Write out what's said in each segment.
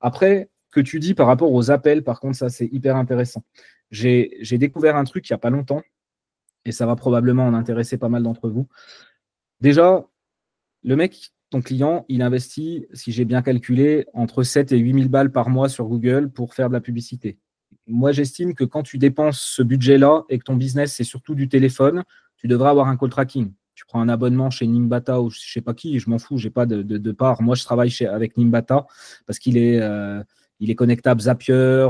Après, que tu dis par rapport aux appels, par contre, ça, c'est hyper intéressant. J'ai découvert un truc il n'y a pas longtemps, et ça va probablement en intéresser pas mal d'entre vous. Déjà, le mec, ton client, il investit, si j'ai bien calculé, entre 7 et 8 000 balles par mois sur Google pour faire de la publicité. Moi, j'estime que quand tu dépenses ce budget-là et que ton business, c'est surtout du téléphone, tu devrais avoir un call tracking. Tu prends un abonnement chez Nimbata ou je ne sais pas qui, je m'en fous, je n'ai pas de part. Moi, je travaille avec Nimbata parce qu'il est connectable Zapier,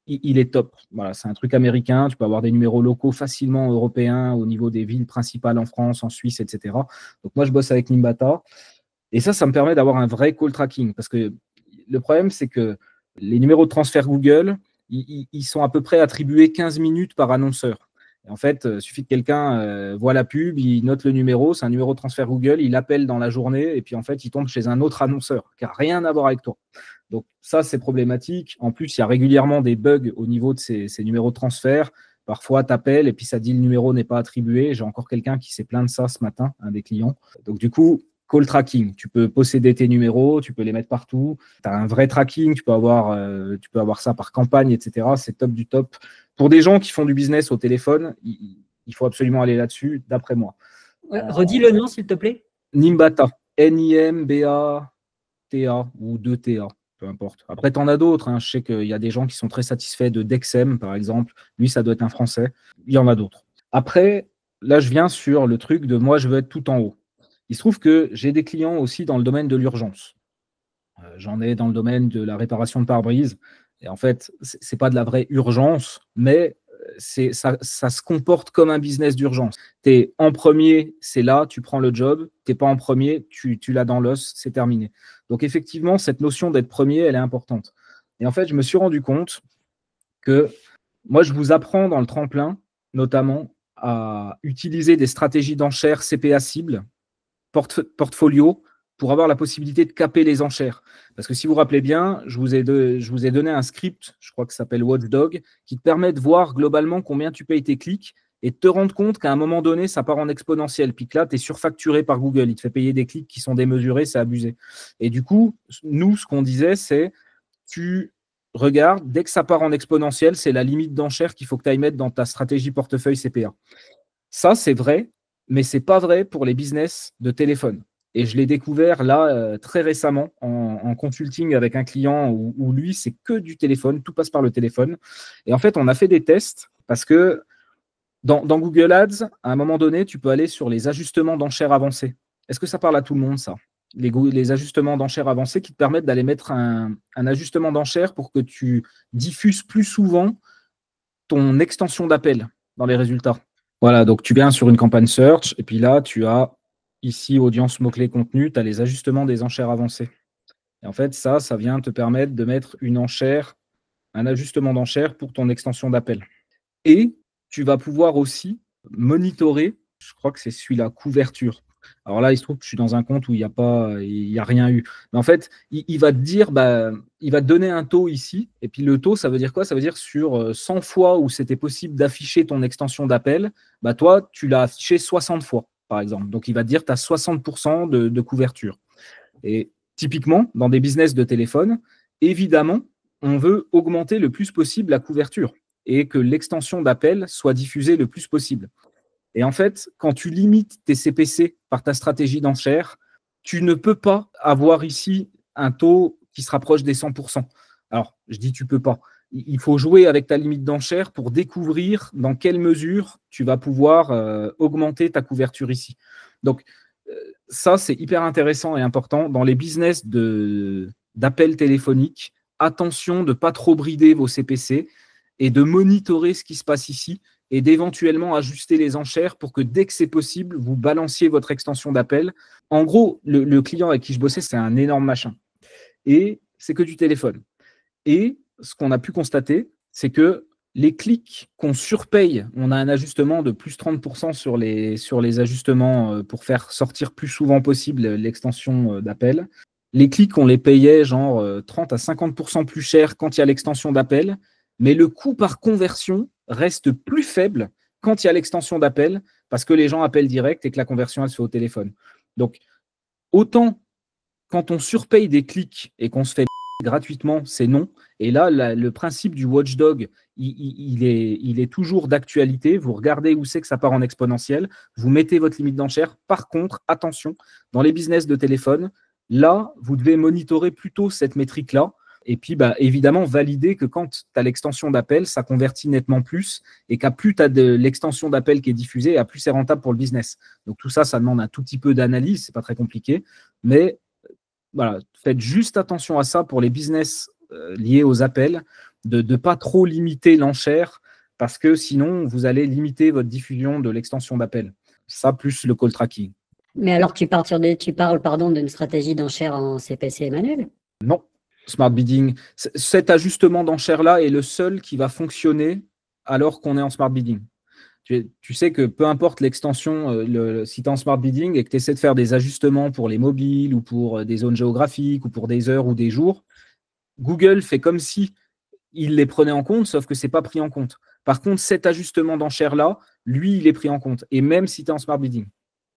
il est top. Voilà, c'est un truc américain. Tu peux avoir des numéros locaux facilement européens au niveau des villes principales en France, en Suisse, etc. Donc, moi, je bosse avec Nimbata. Et ça me permet d'avoir un vrai call tracking. Parce que le problème, c'est que les numéros de transfert Google, ils sont à peu près attribués 15 minutes par annonceur. Et en fait, il suffit que quelqu'un voit la pub, il note le numéro, c'est un numéro de transfert Google, il appelle dans la journée et puis en fait, il tombe chez un autre annonceur qui n'a rien à voir avec toi. Donc ça, c'est problématique. En plus, il y a régulièrement des bugs au niveau de ces numéros de transfert. Parfois, tu appelles et puis ça dit le numéro n'est pas attribué. J'ai encore quelqu'un qui s'est plaint de ça ce matin, un des clients. Donc du coup, call tracking, tu peux posséder tes numéros, tu peux les mettre partout. Tu as un vrai tracking, tu peux avoir ça par campagne, etc. C'est top du top. Pour des gens qui font du business au téléphone, il faut absolument aller là-dessus, d'après moi. Redis le nom, s'il te plaît. Nimbata, Nimbata ou 2TA, peu importe. Après, tu en as d'autres. Hein. Je sais qu'il y a des gens qui sont très satisfaits de Dexem, par exemple. Lui, ça doit être un Français. Il y en a d'autres. Après, là, je viens sur le truc de moi, je veux être tout en haut. Il se trouve que j'ai des clients aussi dans le domaine de l'urgence. J'en ai dans le domaine de la réparation de pare-brise. Et en fait, ce n'est pas de la vraie urgence, mais ça se comporte comme un business d'urgence. Tu es en premier, c'est là, tu prends le job. Tu n'es pas en premier, tu l'as dans l'os, c'est terminé. Donc effectivement, cette notion d'être premier, elle est importante. Et en fait, je me suis rendu compte que moi, je vous apprends dans le tremplin, notamment, à utiliser des stratégies d'enchères CPA cible, portfolio, pour avoir la possibilité de caper les enchères. Parce que si vous vous rappelez bien, je vous ai donné un script, je crois que ça s'appelle Watchdog, qui te permet de voir globalement combien tu payes tes clics et de te rendre compte qu'à un moment donné, ça part en exponentiel. Puis que là, tu es surfacturé par Google. Il te fait payer des clics qui sont démesurés, c'est abusé. Et du coup, nous, ce qu'on disait, c'est tu regardes, dès que ça part en exponentiel, c'est la limite d'enchère qu'il faut que tu ailles mettre dans ta stratégie portefeuille CPA. Ça, c'est vrai, mais ce n'est pas vrai pour les business de téléphone. Et je l'ai découvert là très récemment en consulting avec un client où lui, c'est que du téléphone, tout passe par le téléphone. Et en fait, on a fait des tests parce que dans Google Ads, à un moment donné, tu peux aller sur les ajustements d'enchères avancés. Est-ce que ça parle à tout le monde, ça? Les ajustements d'enchères avancés qui te permettent d'aller mettre un ajustement d'enchères pour que tu diffuses plus souvent ton extension d'appel dans les résultats. Voilà, donc tu viens sur une campagne search et puis là, tu as ici audience mots-clés contenu, tu as les ajustements des enchères avancées. Et en fait, ça vient te permettre de mettre une enchère, un ajustement d'enchère pour ton extension d'appel. Et tu vas pouvoir aussi monitorer, je crois que c'est celui-là, couverture. Alors là, il se trouve que je suis dans un compte où il n'y a rien eu. Mais en fait, il va te dire, il va te donner un taux ici. Et puis le taux, ça veut dire quoi? Ça veut dire sur 100 fois où c'était possible d'afficher ton extension d'appel, toi, tu l'as affiché 60 fois, par exemple. Donc, il va te dire que tu as 60% de couverture. Et typiquement, dans des business de téléphone, évidemment, on veut augmenter le plus possible la couverture et que l'extension d'appel soit diffusée le plus possible. Et en fait, quand tu limites tes CPC par ta stratégie d'enchère, tu ne peux pas avoir ici un taux qui se rapproche des 100%. Alors, je dis tu peux pas. Il faut jouer avec ta limite d'enchère pour découvrir dans quelle mesure tu vas pouvoir augmenter ta couverture ici. Donc, ça, c'est hyper intéressant et important. Dans les business d'appels téléphoniques, attention de ne pas trop brider vos CPC et de monitorer ce qui se passe ici et d'éventuellement ajuster les enchères pour que dès que c'est possible, vous balanciez votre extension d'appel. En gros, le client avec qui je bossais, c'est un énorme machin. Et c'est que du téléphone. Et ce qu'on a pu constater, c'est que les clics qu'on surpaye, on a un ajustement de plus 30% sur les ajustements pour faire sortir plus souvent possible l'extension d'appel. Les clics, on les payait genre 30 à 50% plus cher quand il y a l'extension d'appel, mais le coût par conversion reste plus faible quand il y a l'extension d'appel parce que les gens appellent direct et que la conversion, elle se fait au téléphone. Donc, autant quand on surpaye des clics et qu'on se fait gratuitement, c'est non. Et là, le principe du watchdog, il est toujours d'actualité. Vous regardez où c'est que ça part en exponentiel. Vous mettez votre limite d'enchère. Par contre, attention, dans les business de téléphone, là, vous devez monitorer plutôt cette métrique-là. Et puis, évidemment, valider que quand tu as l'extension d'appel, ça convertit nettement plus et qu'à plus tu as de l'extension d'appel qui est diffusée, à plus c'est rentable pour le business. Donc, tout ça, ça demande un tout petit peu d'analyse. C'est pas très compliqué. Mais voilà, faites juste attention à ça pour les business liés aux appels, de ne pas trop limiter l'enchère parce que sinon, vous allez limiter votre diffusion de l'extension d'appel. Ça, plus le call tracking. Mais alors, tu parles d'une stratégie d'enchère en CPC manuel? Non. Smart bidding, cet ajustement d'enchère-là est le seul qui va fonctionner alors qu'on est en smart bidding. Tu sais que peu importe l'extension, si tu es en smart bidding et que tu essaies de faire des ajustements pour les mobiles ou pour des zones géographiques ou pour des heures ou des jours, Google fait comme si il les prenait en compte, sauf que ce n'est pas pris en compte. Par contre, cet ajustement d'enchère-là, lui, il est pris en compte. Et même si tu es en smart bidding.